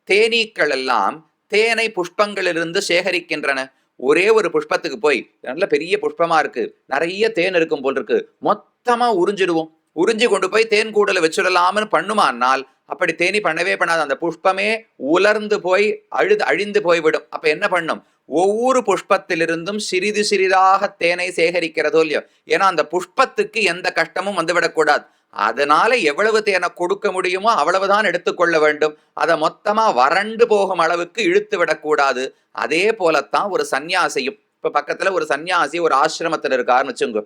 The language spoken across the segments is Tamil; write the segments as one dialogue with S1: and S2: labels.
S1: தேனீக்கள் எல்லாம் தேனை புஷ்பங்களிலிருந்து சேகரிக்கின்றன. ஒரே ஒரு புஷ்பத்துக்கு போய் நல்ல பெரிய புஷ்பமா இருக்கு, நிறைய தேன் இருக்கும் போல் இருக்கு, மொத்தமா உறிஞ்சிடுவோம். உறிஞ்சி கொண்டு போய் தேன் கூடல வச்சுடலாம்னு பண்ணுமானால் அப்படி தேனி பண்ணவே பண்ணாது. அந்த புஷ்பமே உலர்ந்து போய் அழிந்து போய்விடும். அப்ப என்ன பண்ணும்? ஒவ்வொரு புஷ்பத்திலிருந்தும் சிறிது சிறிதாக தேனை சேகரிக்கிறதோ இல்லையோ. ஏன்னா அந்த புஷ்பத்துக்கு எந்த கஷ்டமும் வந்துவிடக்கூடாது. அதனால எவ்வளவு தேனை கொடுக்க முடியுமோ அவ்வளவுதான் எடுத்துக்கொள்ள வேண்டும். அதை மொத்தமா வறண்டு போகும் அளவுக்கு இழுத்து விடக்கூடாது. அதே போலத்தான் ஒரு சன்னியாசியும். இப்ப பக்கத்துல ஒரு சன்னியாசி ஒரு ஆசிரமத்தில் இருக்காருன்னு வச்சுங்க.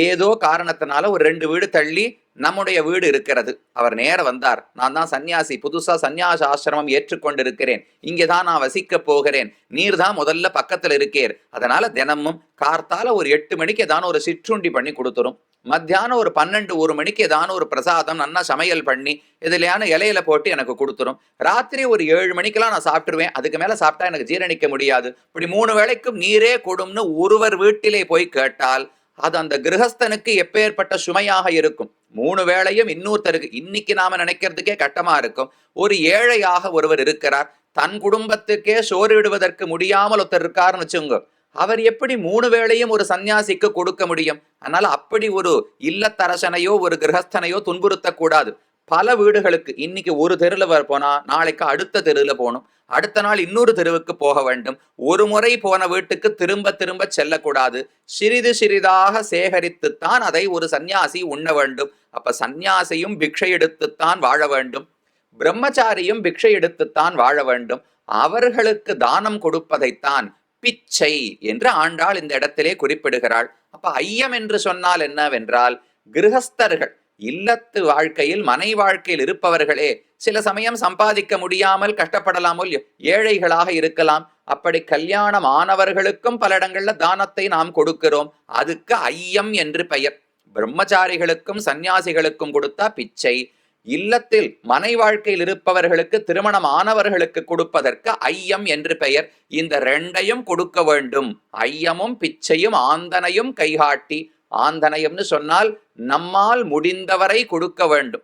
S1: ஏதோ காரணத்தினால ஒரு 2 வீடு தள்ளி நம்முடைய வீடு இருக்கிறது. அவர் நேர வந்தார், நான் தான் சன்னியாசி, புதுசா சன்னியாச ஆசிரமம் ஏற்றுக்கொண்டிருக்கிறேன், இங்கேதான் நான் வசிக்க போகிறேன், நீர் தான் முதல்ல பக்கத்துல இருக்கேர், அதனால தினமும் கார்த்தால ஒரு 8 மணிக்கு ஏதான ஒரு சிற்றுண்டி பண்ணி கொடுத்துரும், மத்தியானம் ஒரு 12-1 மணிக்கு ஏதான ஒரு பிரசாதம் நல்லா சமையல் பண்ணி இதுலையான இலையில போட்டு எனக்கு கொடுத்துரும், ராத்திரி ஒரு 7 மணிக்கெல்லாம் நான் சாப்பிட்டுருவேன், அதுக்கு மேல சாப்பிட்டா எனக்கு ஜீரணிக்க முடியாது, இப்படி 3 வேளைக்கும் நீரே கொடும்னு ஒருவர் வீட்டிலே போய் கேட்டால் அது அந்த கிரகஸ்தனுக்கு எப்பேற்பட்ட சுமையாக இருக்கும். 3 வேளையும் இன்னொருத்தருக்கு இன்னைக்கு நாம நினைக்கிறதுக்கே கட்டமா இருக்கும். ஒரு ஏழையாக ஒருவர் இருக்கிறார், தன் குடும்பத்துக்கே சோறு இடுவதற்கு முடியாமல் ஒருத்தர் இருக்காருன்னு வச்சுங்க. அவர் எப்படி 3 வேளையும் ஒரு சன்னியாசிக்கு கொடுக்க முடியும்? அதனால அப்படி ஒரு இல்லத்தரசனையோ ஒரு கிரகஸ்தனையோ துன்புறுத்தக்கூடாது. பல வீடுகளுக்கு இன்னைக்கு ஒரு தெருவில் போனா நாளைக்கு அடுத்த தெருவில் போகணும், அடுத்த நாள் இன்னொரு தெருவுக்கு போக வேண்டும். ஒரு முறை போன வீட்டுக்கு திரும்ப திரும்ப செல்லக்கூடாது. சிறிது சிறிதாக சேகரித்துத்தான் அதை ஒரு சன்னியாசி உண்ண வேண்டும். அப்ப சன்னியாசியும் பிக்ஷை எடுத்துத்தான் வாழ வேண்டும், பிரம்மச்சாரியும் பிக்ஷை எடுத்துத்தான் வாழ வேண்டும். அவர்களுக்கு தானம் கொடுப்பதைத்தான் பிச்சை என்று ஆண்டாள் இந்த இடத்திலே குறிப்பிடுகிறாள். அப்ப ஐயம் என்று சொன்னால் என்னவென்றால், கிரகஸ்தர்கள் இல்லத்து வாழ்க்கையில் மனை வாழ்க்கையில் இருப்பவர்களே சில சமயம் சம்பாதிக்க முடியாமல் கஷ்டப்படலாமோ இல்லையோ, ஏழைகளாக இருக்கலாம். அப்படி கல்யாணம் ஆனவர்களுக்கும் பல இடங்கள்ல தானத்தை நாம் கொடுக்கிறோம், அதுக்கு ஐயம் என்று பெயர். பிரம்மச்சாரிகளுக்கும் சன்னியாசிகளுக்கும் கொடுத்தா பிச்சை, இல்லத்தில் மனை வாழ்க்கையில் இருப்பவர்களுக்கு திருமணம் ஆனவர்களுக்கு கொடுப்பதற்கு ஐயம் என்று பெயர். இந்த 2ஐயும் கொடுக்க வேண்டும். ஐயமும் பிச்சையும் ஆந்தனையும் கைகாட்டி. ஆந்தனையம்னு சொன்னால் நம்மால் முடிந்தவரை கொடுக்க வேண்டும்.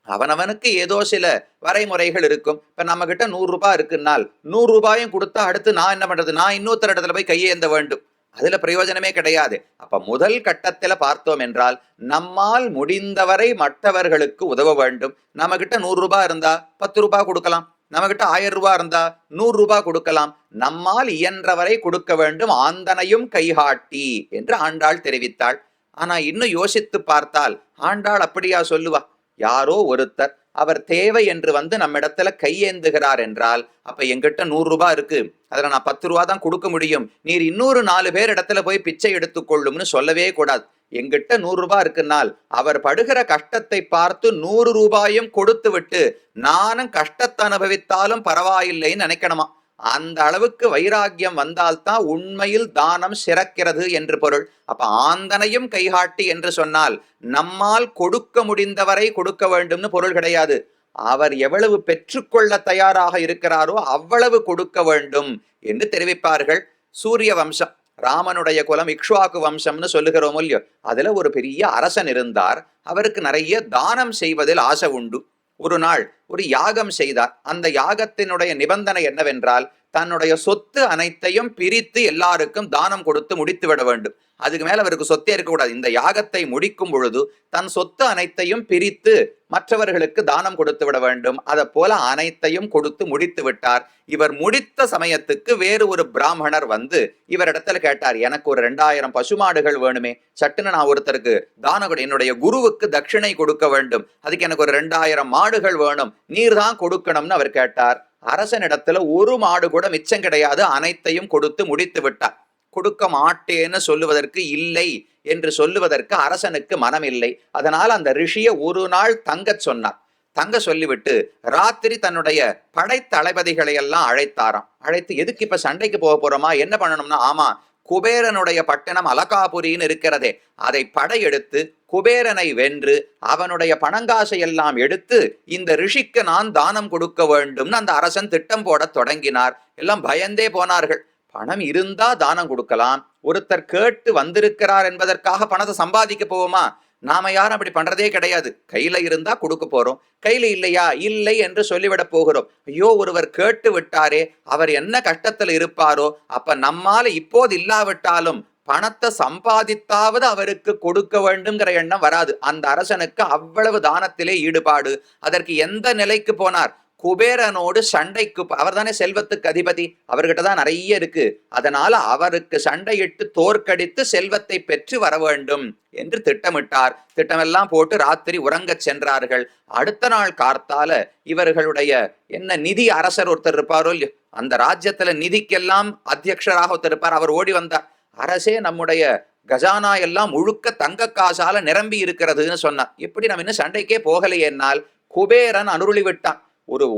S1: அவனவனுக்கு ஏதோ சில வரைமுறைகள் இருக்கும். இப்ப நம்ம கிட்ட 100 ரூபாய் இருக்குன்னால் 100 ரூபாயும் கொடுத்தா அடுத்து நான் என்ன பண்றது? நான் இன்னொருத்தர் இடத்துல போய் கையேந்த வேண்டும், அதுல பிரயோஜனமே கிடையாது. அப்ப முதல் கட்டத்துல பார்த்தோம் என்றால் நம்மால் முடிந்தவரை மற்றவர்களுக்கு உதவ வேண்டும். நம்ம கிட்ட 100 ரூபாய் இருந்தா 10 ரூபாய் கொடுக்கலாம், நம்ம கிட்ட 1000 ரூபாய் இருந்தா 100 ரூபாய் கொடுக்கலாம். நம்மால் இயன்றவரை கொடுக்க வேண்டும், ஆந்தனையும் கைகாட்டி என்று ஆண்டாள் தெரிவித்தாள். ஆனா இன்னும் யோசித்து பார்த்தால் ஆண்டாள் அப்படியா சொல்லுவா? யாரோ ஒருத்தர் அவர் தேவை என்று வந்து நம்ம இடத்துல கையேந்துகிறார் என்றால், அப்ப எங்கிட்ட 100 ரூபாய் இருக்கு, அதுல நான் 10 ரூபா தான் கொடுக்க முடியும், நீர் இன்னொரு 4 பேர் இடத்துல போய் பிச்சை எடுத்துக்கொள்ளும்னு சொல்லவே கூடாது. எங்கிட்ட 100 ரூபாய் இருக்குன்னால் அவர் படுகிற கஷ்டத்தை பார்த்து 100 ரூபாயும் கொடுத்து விட்டு நானும் கஷ்டத்தை அனுபவித்தாலும் பரவாயில்லைன்னு நினைக்கணுமா. அந்த அளவுக்கு வைராக்கியம் வந்தால்தான் உண்மையில் தானம் சிறக்கிறது என்று பொருள். அப்ப ஆந்தனையும் கைகாட்டி என்று சொன்னால் நம்மால் கொடுக்க முடிந்தவரை கொடுக்க வேண்டும்னு பொருள் கிடையாது. அவர் எவ்வளவு பெற்றுக்கொள்ள தயாராக இருக்கிறாரோ அவ்வளவு கொடுக்க வேண்டும் என்று தெரிவிப்பார்கள். சூரிய வம்சம், ராமனுடைய குலம் இக்ஷ்வாக்கு வம்சம்னு சொல்லுகிறோம் இல்லையோ, அதுல ஒரு பெரிய அரசன் இருந்தார். அவருக்கு நிறைய தானம் செய்வதில் ஆசை உண்டு. ஒரு நாள் ஒரு யாகம் செய்தார். அந்த யாகத்தினுடைய நிபந்தனை என்னவென்றால், தன்னுடைய சொத்து அனைத்தையும் பிரித்து எல்லாருக்கும் தானம் கொடுத்து முடித்து விட வேண்டும். அதுக்கு மேல அவருக்கு சொத்தே இருக்கக்கூடாது. இந்த யாகத்தை முடிக்கும் பொழுது தன் சொத்து அனைத்தையும் பிரித்து மற்றவர்களுக்கு தானம் கொடுத்து விட வேண்டும். அதை போல அனைத்தையும் கொடுத்து முடித்து விட்டார். இவர் முடித்த சமயத்துக்கு வேறு ஒரு பிராமணர் வந்து இவரிடத்துல கேட்டார், எனக்கு ஒரு 2000 பசுமாடுகள் வேணுமே, சட்டுன்னு நான் ஒருத்தருக்கு தானம் கொடு, என்னுடைய குருவுக்கு தட்சிணை கொடுக்க வேண்டும், அதுக்கு எனக்கு ஒரு 2000 மாடுகள் வேணும், நீர் தான் கொடுக்கணும்னு அவர் கேட்டார். அரசனிடத்துல ஒரு மாடு கூட மிச்சம் கிடையாது, அனைத்தையும் கொடுத்து முடித்து விட்டார். கொடுக்க மாட்டேன்னு சொல்லுவதற்கு, இல்லை என்று சொல்லுவதற்கு அரசனுக்கு மனம் இல்லை. அதனால் அந்த ரிஷியை ஒரு நாள் தங்க சொன்னார். தங்க சொல்லிவிட்டு ராத்திரி தன்னுடைய படை தளபதிகளை எல்லாம் அழைத்தாராம். அழைத்து, எதுக்கு இப்ப சண்டைக்கு போக போறோமா, என்ன பண்ணணும்னா, ஆமா குபேரனுடைய பட்டணம் அலகாபுரின்னு இருக்கிறதே, அதை படையெடுத்து குபேரனை வென்று அவனுடைய பணங்காசை எல்லாம் எடுத்து இந்த ரிஷிக்கு நான் தானம் கொடுக்க வேண்டும்னு அந்த அரசன் திட்டம் போட தொடங்கினார். எல்லாம் பயந்தே போனார்கள். பணம் இருந்தா தானம் கொடுக்கலாம், ஒருத்தர் கேட்டு வந்திருக்கிறார் என்பதற்காக பணத்தை சம்பாதிக்க போவோமா? நாம யாரும் அப்படி பண்றதே கிடையாது. கையில இருந்தா கொடுக்க போறோம், கையில இல்லையா இல்லை என்று சொல்லிவிட போகிறோம். ஐயோ ஒருவர் கேட்டு விட்டாரே, அவர் என்ன கஷ்டத்துல இருப்பாரோ, அப்ப நம்மால இப்போது இல்லாவிட்டாலும் பணத்தை சம்பாதித்தாவது அவருக்கு கொடுக்க வேண்டும்ங்கிற எண்ணம் வராது. அந்த அரசனுக்கு அவ்வளவு தானத்திலே ஈடுபாடு. அதற்கு எந்த நிலைக்கு போனார்? குபேரனோடு சண்டைக்கு, அவர் தானே செல்வத்துக்கு அதிபதி, அவர்கிட்ட தான் நிறைய இருக்கு, அதனால அவருக்கு சண்டையிட்டு தோற்கடித்து செல்வத்தை பெற்று வர வேண்டும் என்று திட்டமிட்டார். திட்டமெல்லாம் போட்டு ராத்திரி உறங்கச் சென்றார்கள். அடுத்த நாள் கார்த்தால இவர்களுடைய என்ன நிதி அரசர் ஒருத்தர் இருப்பாரோ இல்லையோ, அந்த ராஜ்யத்துல நிதிக்கெல்லாம் அத்தியக்ஷராக ஒருத்தர் இருப்பார். அவர் ஓடி வந்தார். அரசே, நம்முடைய கஜானா எல்லாம் முழுக்க தங்க காசால நிரம்பி இருக்கிறதுன்னு சொன்னார். எப்படி நம்ம இன்னும் சண்டைக்கே போகலையேனால் குபேரன் அனுருளி விட்டான்.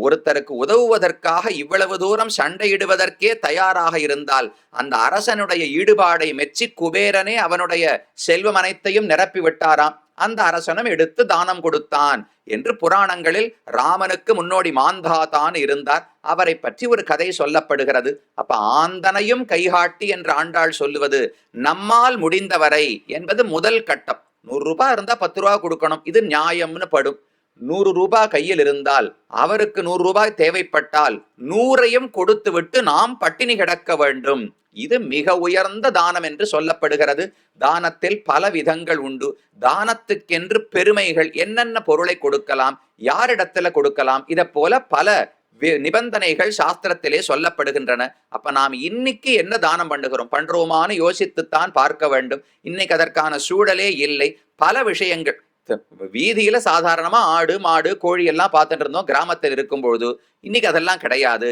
S1: ஒருத்தருக்கு உதவுவதற்காக இவ்வளவு தூரம் சண்டையிடுவதற்கே தயாராக இருந்தால் அந்த அரசனுடைய ஈடுபாடை மெச்சி குபேரனே அவனுடைய செல்வம் அனைத்தையும் நிரப்பி விட்டாராம். அந்த அரசனும் எடுத்து தானம் கொடுத்தான் என்று புராணங்களில் ராமனுக்கு முன்னோடி மாந்தாதான் இருந்தார். அவரை பற்றி ஒரு கதை சொல்லப்படுகிறது. அப்ப ஆந்தனையும் கைகாட்டி என்று ஆண்டாள் சொல்லுவது நம்மால் முடிந்தவரை என்பது முதல் கட்டம். 100 ரூபாய் இருந்தா 10 ரூபாய் கொடுக்கணும், இது நியாயம்னு படும். 100 ரூபாய் கையில் இருந்தால் அவருக்கு 100 ரூபாய் தேவைப்பட்டால் 100ஐயும் கொடுத்து விட்டு நாம் பட்டினி கிடக்க வேண்டும். இது மிக உயர்ந்த தானம் என்று சொல்லப்படுகிறது. தானத்தில் பல விதங்கள் உண்டு. தானத்துக்கென்று பெருமைகள், என்னென்ன பொருளை கொடுக்கலாம், யாரிடத்துல கொடுக்கலாம், இதை போல பல நிபந்தனைகள் சாஸ்திரத்திலே சொல்லப்படுகின்றன. அப்ப நாம் இன்னைக்கு என்ன தானம் பண்றோமான்னு யோசித்துத்தான் பார்க்க வேண்டும். இன்னைக்கு அதற்கான சூழலே இல்லை. பல விஷயங்கள் வீதியில சாதாரணமா ஆடு மாடு கோழி எல்லாம் பார்த்துட்டு இருந்தோம் கிராமத்தில் இருக்கும் பொழுது. இன்னைக்கு அதெல்லாம் கிடையாது.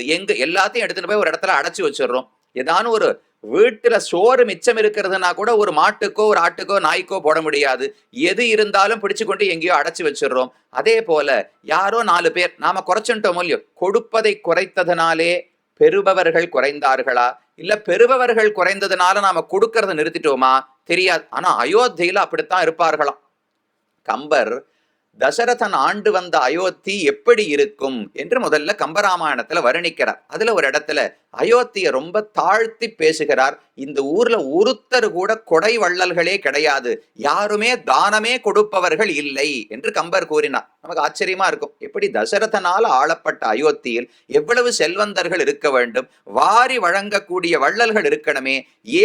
S1: எல்லாத்தையும் எடுத்துட்டு போய் ஒரு இடத்துல அடைச்சு வச்சிடறோம். ஏதானு ஒரு வீட்டுல சோறு மிச்சம் இருக்கிறதுனா கூட ஒரு மாட்டுக்கோ ஒரு ஆட்டுக்கோ நாய்க்கோ போட முடியாது. எது இருந்தாலும் பிடிச்சு கொண்டு எங்கேயோ அடைச்சு வச்சிடறோம். அதே போல யாரோ 4 பேர் நாம குறைச்சுட்டோம் இல்லையோ, கொடுப்பதை குறைத்ததுனாலே பெறுபவர்கள் குறைந்தார்களா, இல்ல பெறுபவர்கள் குறைந்ததுனால நாம கொடுக்கறத நிறுத்திட்டோமா தெரியாது. ஆனா அயோத்தியில அப்படித்தான் இருப்பார்களாம். கம்பர் தசரதன் ஆண்டு வந்த அயோத்தி எப்படி இருக்கும் என்று முதல்ல கம்பராமாயணத்துல வர்ணிக்கிறார். அதுல ஒரு இடத்துல அயோத்திய ரொம்ப தாழ்த்தி பேசுகிறார். இந்த ஊர்ல ஒருத்தர் கூட கொடை வள்ளல்களே கிடையாது, யாருமே தானமே கொடுப்பவர்கள் இல்லை என்று கம்பர் கூறினார். நமக்கு ஆச்சரியமா இருக்கும். எப்படி தசரதனால் ஆளப்பட்ட அயோத்தியில் எவ்வளவு செல்வந்தர்கள் இருக்க வேண்டும், வாரி வழங்கக்கூடிய வள்ளல்கள் இருக்கணுமே,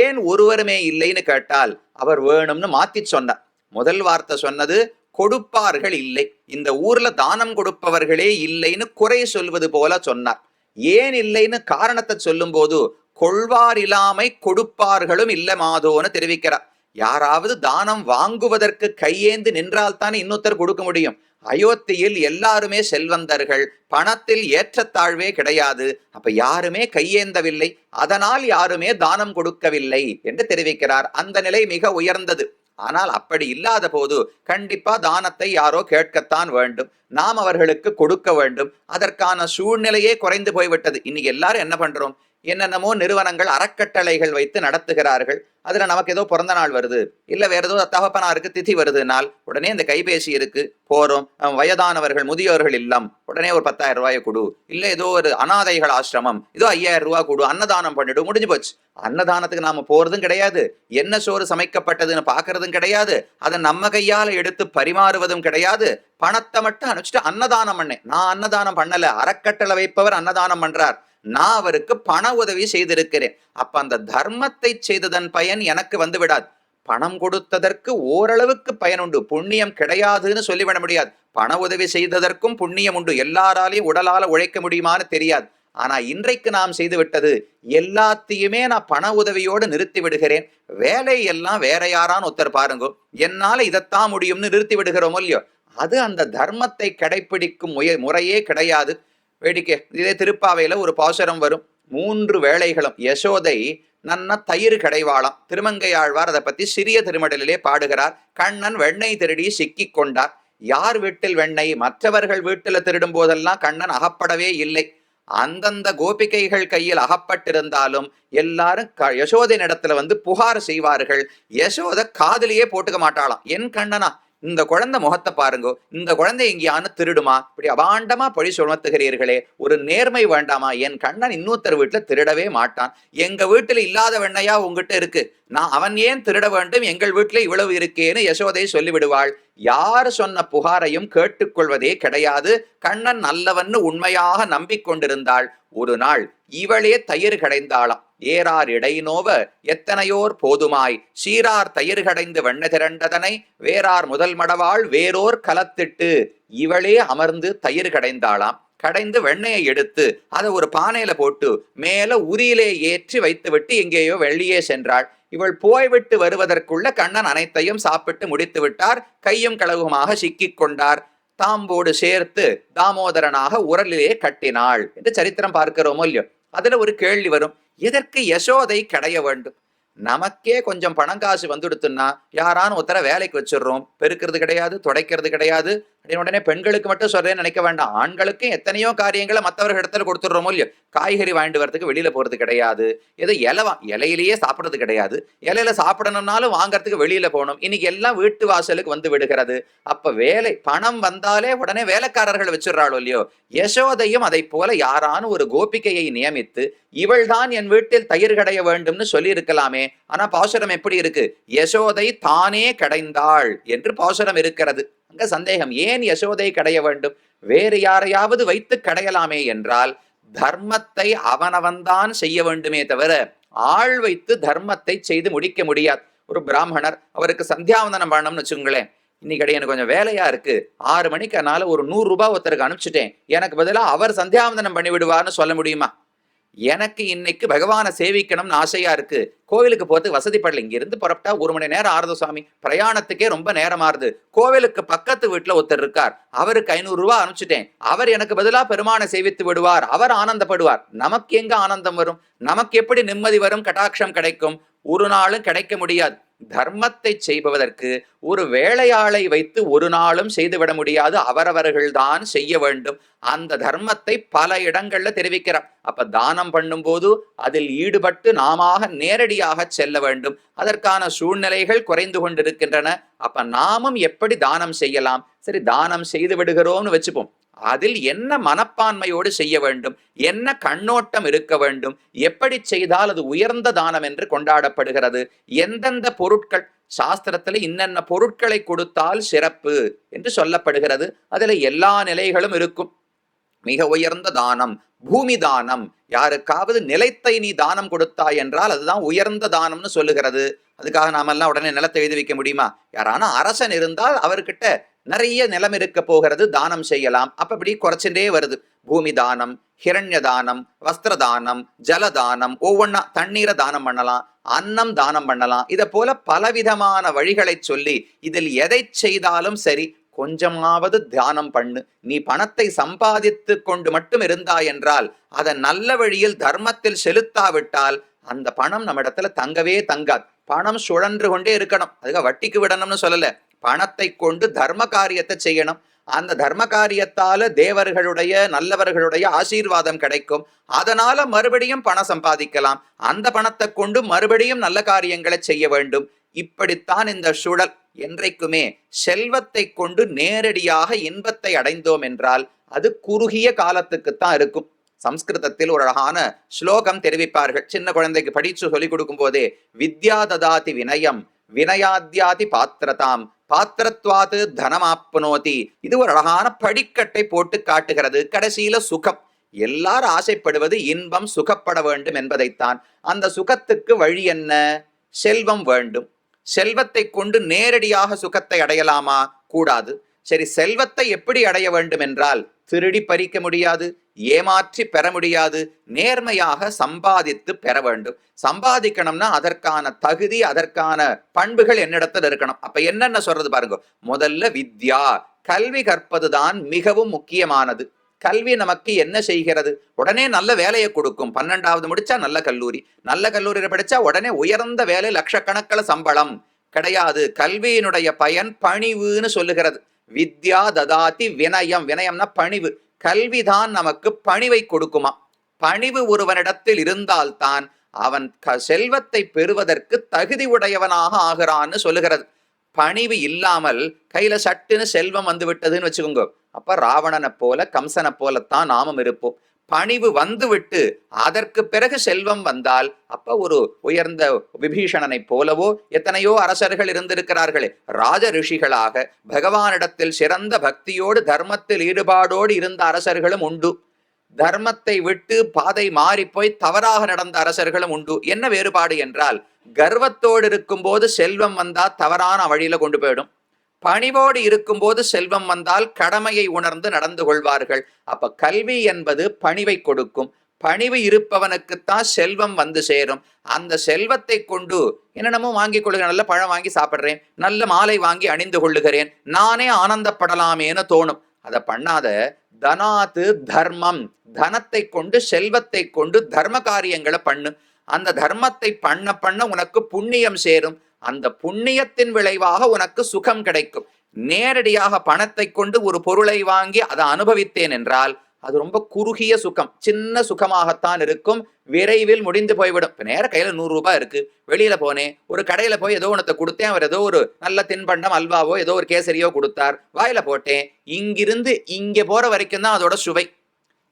S1: ஏன் ஒருவருமே இல்லைன்னு கேட்டால் அவர் வேணும்னு மாத்தி சொன்னார். முதல் வார்த்தை சொன்னது கொடுப்பார்கள் இல்லை, இந்த ஊர்ல தானம் கொடுப்பவர்களே இல்லைன்னு குறை சொல்வது போல சொன்னார். ஏன் இல்லைன்னு காரணத்தை சொல்லும் போது கொள்வார் இல்லாமை கொடுப்பார்களும் இல்ல மாதோன்னு தெரிவிக்கிறார். யாராவது தானம் வாங்குவதற்கு கையேந்து நின்றால்தான் இன்னொருத்தர் கொடுக்க முடியும். அயோத்தியில் எல்லாருமே செல்வந்தர்கள், பணத்தில் ஏற்றத்தாழ்வே கிடையாது. அப்ப யாருமே கையேந்தவில்லை, அதனால் யாருமே தானம் கொடுக்கவில்லை என்று தெரிவிக்கிறார். அந்த நிலை மிக உயர்ந்தது. ஆனால் அப்படி இல்லாத போது கண்டிப்பா தானத்தை யாரோ கேட்கத்தான் வேண்டும், நாம் அவர்களுக்கு கொடுக்க வேண்டும். அதற்கான சூழ்நிலையே குறைந்து போய்விட்டது. இன்னைக்கு எல்லாரும் என்ன பண்றோம், என்னென்னமோ நிறுவனங்கள் அறக்கட்டளைகள் வைத்து நடத்துகிறார்கள். அதுல நமக்கு ஏதோ பிறந்த நாள் வருது, இல்ல வேற ஏதோ தகப்பனாருக்கு திதி வருதுனால் உடனே இந்த கைபேசி இருக்கு, போறோம். வயதானவர்கள் முதியோர்கள் இல்லம், உடனே ஒரு 10,000 ரூபாயை கொடு. இல்ல ஏதோ ஒரு அனாதைகள் ஆசிரமம், ஏதோ 5,000 ரூபாய் கொடு, அன்னதானம் பண்ணிடு, முடிஞ்சு போச்சு. அன்னதானத்துக்கு நாம போறதும் கிடையாது, என்ன சோறு சமைக்கப்பட்டதுன்னு பாக்குறதும் கிடையாது, அதை நம்ம கையால எடுத்து பரிமாறுவதும் கிடையாது. பணத்தை மட்டும் அனுப்பிச்சுட்டு அன்னதானம் பண்ணேன். நான் அன்னதானம் பண்ணல, அறக்கட்டளை வைப்பவர் அன்னதானம் பண்றார், நான் அவருக்கு பண உதவி செய்திருக்கிறேன். அப்ப அந்த தர்மத்தை செய்ததன் பயன் எனக்கு வந்து விடாது. பணம் கொடுத்ததற்கு ஓரளவுக்கு பயன் உண்டு, புண்ணியம் கிடையாதுன்னு சொல்லிவிட முடியாது. பண உதவி செய்ததற்கும் புண்ணியம் உண்டு. எல்லாராலையும் உடலால உழைக்க முடியுமான்னு தெரியாது. ஆனா இன்றைக்கு நாம் செய்து விட்டது எல்லாத்தையுமே நான் பண உதவியோடு நிறுத்தி விடுகிறேன். வேலை எல்லாம் வேற யாரான்னு ஒருத்தர் பாருங்க, என்னால இதைத்தான் முடியும்னு நிறுத்தி விடுகிறோமோ இல்லையோ, அது அந்த தர்மத்தை கடைபிடிக்கும் முறையே கிடையாது. வேடிக்கை, இதே திருப்பாவையில ஒரு பாசுரம் வரும். 3 வேளைகளும் யசோதை நன்னா தயிர் கடைவாளாம். திருமங்கையாழ்வார் அதை பத்தி சிறிய திருமடலிலே பாடுகிறார். கண்ணன் வெண்ணெய் திருடி சிக்கி கொண்டார். யார் வீட்டில் வெண்ணெய்? மற்றவர்கள் வீட்டில் திருடும் போதெல்லாம் கண்ணன் அகப்படவே இல்லை. அந்தந்த கோபிகைகள் கையில் அகப்பட்டிருந்தாலும் எல்லாரும் யசோதையின் இடத்துல வந்து புகார் செய்வார்கள். யசோதை காதலியே போட்டுக்க மாட்டாளாம். என் கண்ணனா, இந்த குழந்தை முகத்தை பாருங்கோ, இந்த குழந்தை எங்கேயானு திருடுமா, இப்படி அபாண்டமா பழி சுமத்துகிறீர்களே, ஒரு நேர்மை வேண்டாமா? என் கண்ணன் இன்னொருத்தர் வீட்டுல திருடவே மாட்டான், எங்க வீட்டுல இல்லாத வெண்ணையா உங்ககிட்ட இருக்கு, அவன் ஏன் திருட வேண்டும், எங்கள் வீட்டுல இவ்வளவு இருக்கேன்னு யசோதை சொல்லிவிடுவாள். யார் சொன்ன புகாரையும் கேட்டுக்கொள்வதே கிடையாது. கண்ணன் நல்லவன்னு உண்மையாக நம்பிக்கொண்டிருந்தாள். ஒரு நாள் இவளே தயிர் கடைந்தாளாம். ஏறார் இடைநோவ எத்தனையோர் போதுமாய் சீரார் தயிர் கடைந்து வெண்ண திரண்டதனை வேறார் முதல் மடவாள் வேறோர் கலத்திட்டு, இவளே அமர்ந்து தயிர் கடைந்தாளாம். கடைந்து வெண்ணையை எடுத்து அதை ஒரு பானையில போட்டு மேல உரியிலே ஏற்றி வைத்து விட்டு எங்கேயோ வெளியே சென்றாள். இவள் போய்விட்டு வருவதற்குள்ள கண்ணன் அனைத்தையும் சாப்பிட்டு முடித்து விட்டார். கையும் களவுமாக சிக்கிக் கொண்டார். தாம்போடு சேர்த்து தாமோதரனாக உரலிலே கட்டினாள் என்று சரித்திரம் பார்க்கிறோமோ இல்லையோ. அதுல ஒரு கேள்வி வரும், எதற்கு யசோதை கடைய வேண்டும்? நமக்கே கொஞ்சம் பணம் காசு வந்துடுத்துன்னா யாரானு ஒருத்தர வேலைக்கு வச்சிடுறோம், பெருக்கிறது கிடையாது, துடைக்கிறது கிடையாது. உடனே பெண்களுக்கு மட்டும் சொல்றேன்னு நினைக்க வேண்டாம், ஆண்களுக்கும் எத்தனையோ காரியங்களை மற்றவர்கள் இடத்துல கொடுத்துடுறோமோ இல்லையோ. காய்கறி வாங்கிட்டு வரதுக்கு வெளியில போறது கிடையாது, ஏதோ இலையிலேயே சாப்பிட்றது கிடையாது, இலையில சாப்பிடணும்னாலும் வாங்கறதுக்கு வெளியில போகணும். இன்னைக்கு எல்லாம் வீட்டு வாசலுக்கு வந்து விடுகிறது. அப்ப வேலை பணம் வந்தாலே உடனே வேலைக்காரர்கள் வச்சிடறாளோ இல்லையோ. யசோதையும் அதை போல யாரானு ஒரு கோபிகையை நியமித்து இவள்தான் என் வீட்டில் தயிர் கடைய வேண்டும்னு சொல்லி இருக்கலாமே. ஆனா பாசுரம் எப்படி இருக்கு, யசோதை தானே கடைந்தாள் என்று பாசுரம் இருக்கிறது. அங்க சந்தேகம், ஏன் யசோதை கடைய வேண்டும், வேறு யாரையாவது வைத்து கடையலாமே என்றால் தர்மத்தை அவனவன்தான் செய்ய வேண்டுமே தவிர ஆள் வைத்து தர்மத்தை செய்து முடிக்க முடியாது. ஒரு பிராமணர், அவருக்கு சந்தியாவந்தனம் பண்ணணும்னு வச்சுங்களேன், இன்னைக்கு எனக்கு கொஞ்சம் வேலையா இருக்கு, 6 மணிக்கு அதனால ஒரு 100 ரூபாய் ஒருத்தருக்கு அனுப்பிச்சிட்டேன், எனக்கு பதிலாக அவர் சந்தியாவந்தனம் பண்ணி விடுவார்னு சொல்ல முடியுமா? எனக்கு இன்னைக்கு பகவானை சேவிக்கணும்னு ஆசையா இருக்கு, கோவிலுக்கு போறதுக்கு வசதிப்படல, இங்கிருந்து புறப்பட்டா 1 மணி நேரம் ஆறுது சுவாமி, பிரயாணத்துக்கே ரொம்ப நேரமாறுது, கோவிலுக்கு பக்கத்து வீட்டுல ஒருத்தர் இருக்கார், அவருக்கு 500 ரூபாய் அனுப்பிச்சிட்டேன், அவர் எனக்கு பதிலா பெருமானை சேவித்து விடுவார், அவர் ஆனந்தப்படுவார். நமக்கு எங்க ஆனந்தம் வரும், நமக்கு எப்படி நிம்மதி வரும், கடாட்சம் கிடைக்கும்? ஒரு நாளும் கிடைக்க முடியாது. தர்மத்தை செய்பவதற்கு ஒரு வேலையாளை வைத்து ஒரு நாளும் செய்துவிட முடியாது, அவரவர்கள்தான் செய்ய வேண்டும். அந்த தர்மத்தை பல இடங்கள்ல தெரிவிக்கிறார். அப்ப தானம் பண்ணும்போது அதில் ஈடுபட்டு நாம நேரடியாக செல்ல வேண்டும். அதற்கான சூழ்நிலைகள் குறைந்து கொண்டிருக்கின்றன. அப்ப நாமும் எப்படி தானம் செய்யலாம்? சரி, தானம் செய்து விடுகிறோம்னு வச்சுப்போம், அதில் என்ன மனப்பான்மையோடு செய்ய வேண்டும், என்ன கண்ணோட்டம் இருக்க வேண்டும், எப்படி செய்தால் அது உயர்ந்த தானம் என்று கொண்டாடப்படுகிறது, எந்தெந்த பொருட்கள் சாஸ்திரத்துல இன்னென்ன பொருட்களை கொடுத்தால் சிறப்பு என்று சொல்லப்படுகிறது. அதுல எல்லா நிலைகளும் இருக்கும். மிக உயர்ந்த தானம் பூமி தானம், யாருக்காவது நிலத்தை நீ தானம் கொடுத்தாய் என்றால் அதுதான் உயர்ந்த தானம்னு சொல்லுகிறது. அதுக்காக நாமெல்லாம் உடனே நிலத்தை எழுதி வைக்க முடியுமா? யாரான அரசன் இருந்தால் அவர்கிட்ட நிறைய நிலம் இருக்க போகிறது, தானம் செய்யலாம். அப்ப இப்படி குறைச்சுட்டே வருது. பூமி தானம், ஹிரண்ய தானம், வஸ்திர தானம், ஜலதானம், ஒவ்வொன்னா தண்ணீரை தானம் பண்ணலாம், அன்னம் தானம் பண்ணலாம். இதை போல பலவிதமான வழிகளை சொல்லி இதில் எதை செய்தாலும் சரி கொஞ்சமாவது தியானம் பண்ணு. நீ பணத்தை சம்பாதித்து கொண்டு மட்டும் இருந்தாய் என்றால் அதை நல்ல வழியில் தர்மத்தில் செலுத்தாவிட்டால் அந்த பணம் நம்ம இடத்துல தங்கவே தங்காது. பணம் சுழன்று கொண்டே இருக்கணும். அதுக்காக வட்டிக்கு விடணும்னு சொல்லல, பணத்தை கொண்டு தர்ம காரியத்தை செய்யணும். அந்த தர்ம காரியத்தால தேவர்களுடைய நல்லவர்களுடைய ஆசீர்வாதம் கிடைக்கும். அதனால மறுபடியும் பணம் சம்பாதிக்கலாம். அந்த பணத்தை கொண்டு மறுபடியும் நல்ல காரியங்களை செய்ய வேண்டும். இப்படித்தான் இந்த சுழல். என்றைக்குமே செல்வத்தை கொண்டு நேரடியாக இன்பத்தை அடைந்தோம் என்றால் அது குறுகிய காலத்துக்குத்தான் இருக்கும். சம்ஸ்கிருதத்தில் ஒரு அழகான ஸ்லோகம் தெரிவிப்பார்கள். சின்ன குழந்தைக்கு படிச்சு சொல்லிக் கொடுக்கும் போதே, வித்யா ததாதி வினயம் வினயாத்யாதி பாத்திரதாம் பாத்திரத்வாது தனமாப்னோதி. இது ஒரு அழகான படிக்கட்டை போட்டு காட்டுகிறது. கடைசியில சுகம். எல்லாரும் ஆசைப்படுவது இன்பம், சுகப்பட வேண்டும் என்பதைத்தான். அந்த சுகத்துக்கு வழி என்ன? செல்வம் வேண்டும். செல்வத்தை கொண்டு நேரடியாக சுகத்தை அடையலாமா? கூடாது. சரி, செல்வத்தை எப்படி அடைய வேண்டும் என்றால் திருடி பறிக்க முடியாது, ஏமாற்றி பெற முடியாது, நேர்மையாக சம்பாதித்து பெற வேண்டும். சம்பாதிக்கணும்னா அதற்கான தகுதி, அதற்கான பண்புகள் என்னிடத்தில் இருக்கணும். அப்ப என்னென்ன சொல்றது பாருங்க. முதல்ல வித்யா, கல்வி கற்பதுதான் மிகவும் முக்கியமானது. கல்வி நமக்கு என்ன செய்கிறது? உடனே நல்ல வேலையை கொடுக்கும். 12வது முடிச்சா நல்ல கல்லூரி, நல்ல கல்லூரியில் படிச்சா உடனே உயர்ந்த வேலை, லட்சக்கணக்கில் சம்பளம் கிடையாது. கல்வியினுடைய பயன் பணிவுன்னு சொல்லுகிறது. வித்யா ததாதி வினயம். வினயம்னா பணிவு. கல்விதான் நமக்கு பணிவை கொடுக்குமா. பணிவு ஒருவனிடத்தில் இருந்தால்தான் அவன் செல்வத்தை பெறுவதற்கு தகுதி உடையவனாக ஆகிறான்னு சொல்லுகிறது. பணிவு இல்லாமல் கையில சட்டுன்னு செல்வம் வந்து விட்டதுன்னு வச்சுக்கோங்க, அப்ப ராவணனை போல கம்சனை போலத்தான் நாமும் இருப்போம். பணிவு வந்துவிட்டு அதற்கு பிறகு செல்வம் வந்தால் அப்ப ஒரு உயர்ந்த விபீஷணனை போலவோ எத்தனையோ அரசர்கள் இருந்திருக்கிறார்களே. ராஜ ரிஷிகளாக பகவானிடத்தில் சிறந்த பக்தியோடு தர்மத்தில் ஈடுபாடோடு இருந்த அரசர்களும் உண்டு. தர்மத்தை விட்டு பாதை மாறிப்போய் தவறாக நடந்த அரசர்களும் உண்டு. என்ன வேறுபாடு என்றால், கர்வத்தோடு இருக்கும் போது செல்வம் வந்தா தவறான வழியில கொண்டு போயிடும். பணிவோடு இருக்கும்போது செல்வம் வந்தால் கடமையை உணர்ந்து நடந்து கொள்வார்கள். அப்ப கல்வி என்பது பணிவை கொடுக்கும். பணிவு இருப்பவனுக்குத்தான் செல்வம் வந்து சேரும். அந்த செல்வத்தை கொண்டு என்னென்னமோ வாங்கி கொள்ளுகிறேன், நல்ல பழம் வாங்கி சாப்பிடுறேன், நல்ல மாலை வாங்கி அணிந்து கொள்ளுகிறேன், நானே ஆனந்தப்படலாமேன்னு தோணும். அதை பண்ணாத. தனாத்து தர்மம், தனத்தை கொண்டு செல்வத்தை கொண்டு தர்ம காரியங்களை பண்ணு. அந்த தர்மத்தை பண்ண பண்ண உனக்கு புண்ணியம் சேரும். அந்த புண்ணியத்தின் விளைவாக உனக்கு சுகம் கிடைக்கும். நேரடியாக பணத்தை கொண்டு ஒரு பொருளை வாங்கி அதை அனுபவித்தேன் என்றால் அது ரொம்ப குறுகிய சுகம், சின்ன சுகமாகத்தான் இருக்கும், விரைவில் முடிந்து போய்விடும். இப்ப நேர கையில 100 ரூபாய் இருக்கு, வெளியில போனேன், ஒரு கடையில போய் ஏதோ ஒன்றத்தை கொடுத்தேன், அவர் ஏதோ ஒரு நல்ல தின்பண்டம் அல்வாவோ ஏதோ ஒரு கேசரியோ கொடுத்தார், வாயில போட்டேன். இங்கிருந்து இங்க போற வரைக்கும் தான் அதோட சுவை.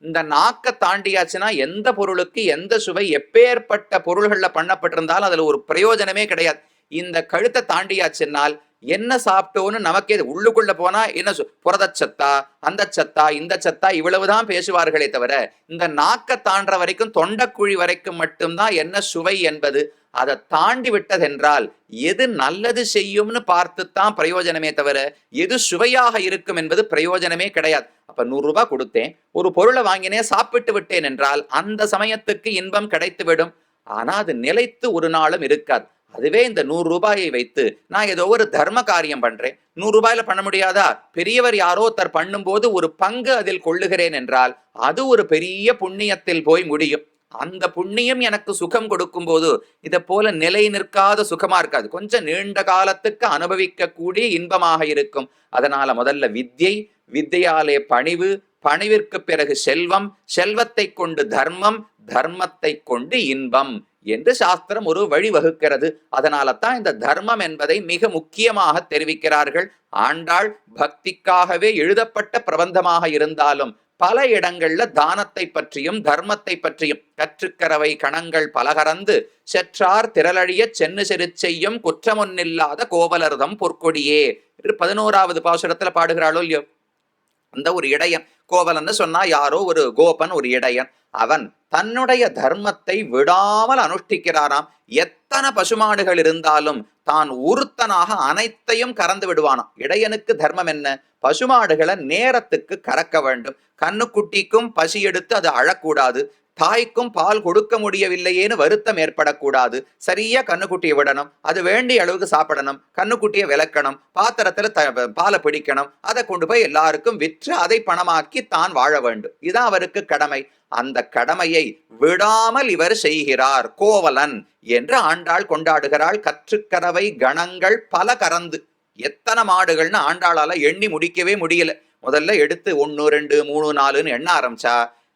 S1: இந்த நாக்க தாண்டியாச்சுன்னா எந்த பொருளுக்கு எந்த சுவை, எப்பேற்பட்ட பொருள்கள்ல பண்ணப்பட்டிருந்தாலும் அதுல ஒரு பிரயோஜனமே கிடையாது. இந்த கழுத்தை தாண்டியாச்சுன்னால் என்ன சாப்பிட்டோன்னு நமக்கே உள்ளுக்குள்ள போனா என்ன புரதச்சத்தா, அந்த சத்தா, இந்த சத்தா, இவ்வளவுதான் பேசுவார்களே தவிர இந்த நாக்க தாண்ட வரைக்கும் தொண்டக்குழி வரைக்கும் மட்டும்தான் என்ன சுவை என்பது. அதை தாண்டி விட்டதென்றால் எது நல்லது செய்யும்னு பார்த்துத்தான் பிரயோஜனமே தவிர எது சுவையாக இருக்கும் என்பது பிரயோஜனமே கிடையாது. அப்ப 100 ரூபாய் கொடுத்தேன், ஒரு பொருளை வாங்கினேன், சாப்பிட்டு விட்டேன் என்றால் அந்த சமயத்துக்கு இன்பம் கிடைத்து விடும். ஆனா அது நிலைத்து ஒரு நாளும் இருக்காது. அதுவே இந்த 100 ரூபாயை வைத்து நான் ஏதோ ஒரு தர்ம காரியம் பண்றேன், 100 ரூபாயில பண்ண முடியாதா? பெரியவர் யாரோ ஒருத்தர் பண்ணும்போது ஒரு பங்கு அதில் கொள்ளுகிறேன் என்றால் அது ஒரு பெரிய புண்ணியத்தில் போய் முடியும். அந்த புண்ணியம் எனக்கு சுகம் கொடுக்கும் போது இதை போல நிலை நிற்காத சுகமா இருக்காது, கொஞ்சம் நீண்ட காலத்துக்கு அனுபவிக்க கூடிய இன்பமாக இருக்கும். அதனால முதல்ல வித்யை, வித்தையாலே பணிவு, பணிவிற்கு பிறகு செல்வம், செல்வத்தை கொண்டு தர்மம், தர்மத்தை கொண்டு இன்பம் என்று சாஸ்திரம் ஒரு வழி வகுக்கிறது. அதனால தான் இந்த தர்மம் என்பதை மிக முக்கியமாக தெரிவிக்கிறார்கள். ஆண்டாள் பக்திக்காகவே எழுதப்பட்ட பிரபந்தமாக இருந்தாலும் பல இடங்கள்ல தானத்தை பற்றியும் தர்மத்தை பற்றியும் கற்றுக்கரவை கணங்கள் பலகறந்து செற்றார் திரளழிய சென்னு செரு செய்யும் குற்றமொன்னில்லாத கோவலர்தம் பொற்கொடியே என்று 11வது பாசுரத்துல பாடுகிறாளோ இல்லையோ. அந்த ஒரு இடையன், கோவலன்னு சொன்னா யாரோ ஒரு கோபன், ஒரு இடையன், அவன் தன்னுடைய தர்மத்தை விடாமல் அனுஷ்டிக்கிறாராம். எத்தனை பசுமாடுகள் இருந்தாலும் தான் ஒருத்தனாக அனைத்தையும் கறந்து விடுவானாம். இடையனுக்கு தர்மம் என்ன? பசுமாடுகளை நேரத்துக்கு கறக்க வேண்டும். கண்ணுக்குட்டிக்கும் பசி எடுத்து அது அழக்கூடாது, தாய்க்கும் பால் கொடுக்க முடியவில்லையேன்னு வருத்தம் ஏற்படக்கூடாது. சரியா கண்ணுக்குட்டியை விடணும், அது வேண்டிய அளவுக்கு சாப்பிடணும், கண்ணுக்குட்டியை விளக்கணும், பாத்திரத்துல பாலை பிடிக்கணும், அதை கொண்டு போய் எல்லாருக்கும் விற்று அதை பணமாக்கி தான் வாழ வேண்டும். இதுதான் அவருக்கு கடமை. அந்த கடமையை விடாமல் இவர் செய்கிறார், கோவலன் என்று ஆண்டாள் கொண்டாடுகிறாள். கற்றுக்கரவை கணங்கள் பல கறந்து, எத்தனை மாடுகள்னு ஆண்டாளால எண்ணி முடிக்கவே முடியல. முதல்ல எடுத்து 1 2 3 4ன்னு எண்ண ஆரம்பிச்சா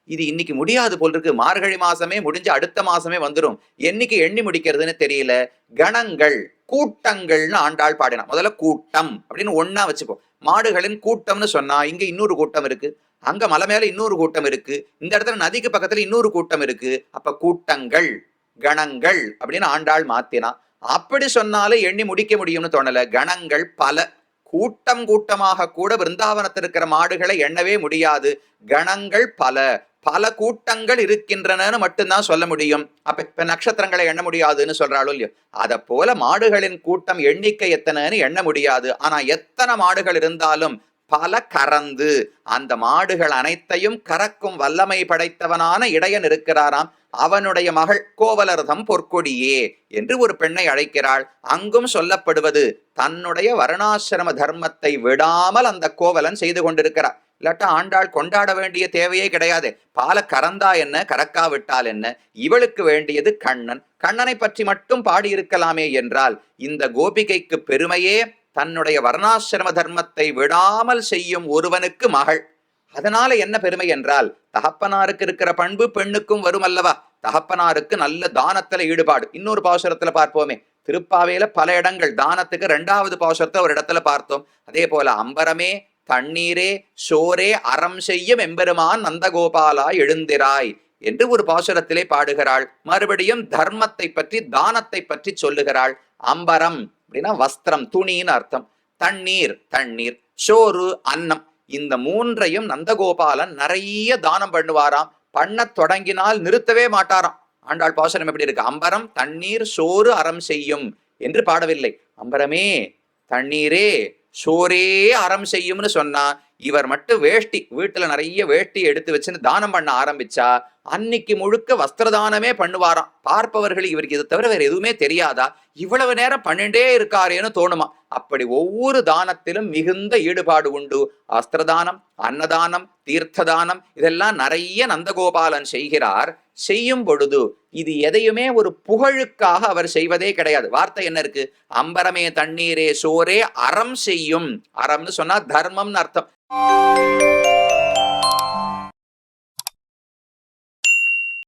S1: இது இன்னைக்கு முடியாது போல் இருக்கு. மார்கழி மாசமே முடிஞ்சு அடுத்த மாசமே வந்துடும், என்னைக்கு எண்ணி முடிக்கிறதுன்னு தெரியல. கணங்கள், கூட்டங்கள்னு ஆண்டாள் பாடினா. முதல்ல கூட்டம் அப்படின்னு ஒன்னா வச்சுப்போம். மாடுகளின் கூட்டம்னு சொன்னா இங்க இன்னொரு கூட்டம் இருக்கு, அங்க மலை மேல இன்னொரு கூட்டம் இருக்கு, இந்த இடத்துல நதிக்கு பக்கத்துல இன்னொரு கூட்டம் இருக்கு. அப்ப கூட்டங்கள் கணங்கள் அப்படின்னு ஆண்டாள் மாத்தினா. அப்படி சொன்னாலே எண்ணி முடிக்க முடியும்னு தோணல. கணங்கள் பல, கூட்டம் கூட்டமாக கூட பிருந்தாவனத்தில் இருக்கிற மாடுகளை எண்ணவே முடியாது. கணங்கள் பல, பல கூட்டங்கள் இருக்கின்றனன்னு மட்டும்தான் சொல்ல முடியும். அப்ப இப்ப நட்சத்திரங்களை எண்ண முடியாதுன்னு சொல்றாளோ இல்லையோ, அதை போல மாடுகளின் கூட்டம் எண்ணிக்கை எத்தனைன்னு எண்ண முடியாது. ஆனா எத்தனை மாடுகள் இருந்தாலும் பல கறந்து அந்த மாடுகள் அனைத்தையும் கறக்கும் வல்லமை படைத்தவனான இடையன் இருக்கிறாராம். அவனுடைய மகள் கோவலர்தம் பொற்கொடியே என்று ஒரு பெண்ணை அழைக்கிறாள். அங்கும் சொல்லப்படுவது தன்னுடைய வருணாசிரம தர்மத்தை விடாமல் அந்த கோவலன் செய்து கொண்டிருக்கிறார். இல்லாட்டா ஆண்டாள் கொண்டாட வேண்டிய தேவையே கிடையாது. பால கறந்தா என்ன, கறக்காவிட்டால் என்ன, இவளுக்கு வேண்டியது கண்ணன். கண்ணனை பற்றி மட்டும் பாடியிருக்கலாமே என்றால் இந்த கோபிகைக்கு பெருமையே தன்னுடைய வர்ணாசிரம தர்மத்தை விடாமல் செய்யும் ஒருவனுக்கு மகள். அதனால என்ன பெருமை என்றால், தகப்பனாருக்கு இருக்கிற பண்பு பெண்ணுக்கும் வரும் அல்லவா. தகப்பனாருக்கு நல்ல தானத்துல ஈடுபாடு. இன்னொரு பாசுரத்துல பார்ப்போமே, திருப்பாவையில பல இடங்கள் தானத்துக்கு 2வது பாசுரத்தை ஒரு இடத்துல பார்த்தோம். அதே போல அம்பரமே தண்ணீரே சோரே அறம் செய்யும் எம்பெருமான் நந்தகோபாலா எழுந்திராய் என்று ஒரு பாசுரத்திலே பாடுகிறாள். மறுபடியும் தர்மத்தை பற்றி தானத்தை பற்றி சொல்லுகிறாள். அம்பரம் அப்படின்னா வஸ்திரம், துணின்னு அர்த்தம். தண்ணீர் தண்ணீர், சோறு அன்னம், இந்த 3ஐயும் நந்தகோபாலன் நிறைய தானம் பண்ணுவாராம். பண்ண தொடங்கினால் நிறுத்தவே மாட்டாராம். ஆண்டாள் பாசுரம் எப்படி இருக்கு? அம்பரம் தண்ணீர் சோறு அறம் செய்யும் என்று பாடவில்லை. அம்பரமே தண்ணீரே சோரே அறம் செய்யும்னு சொன்னா, இவர் மட்டும் வேஷ்டி வீட்டுல நிறைய வேஷ்டி எடுத்து வச்சுன்னு தானம் பண்ண ஆரம்பிச்சா அன்னைக்கு முழுக்க வஸ்திரதானமே பண்ணுவாராம். பார்ப்பவர்கள் இவருக்கு இது தவிர வேற எதுவுமே தெரியாதா, இவ்வளவு நேரம் பண்ணிட்டே இருக்காரேன்னு தோணுமா. அப்படி ஒவ்வொரு தானத்திலும் மிகுந்த ஈடுபாடு உண்டு. வஸ்திரதானம், அன்னதானம், தீர்த்ததானம் இதெல்லாம் நிறைய நந்தகோபாலன் செய்கிறார். செய்யும் பொழுது இது எதையுமே ஒரு புகழுக்காக அவர் செய்வதே கிடையாது. வார்த்தை என்ன இருக்கு? அம்பரமே தண்ணீரே சோரே அறம் செய்யும். அறம்னு சொன்னா தர்மம்னு அர்த்தம்.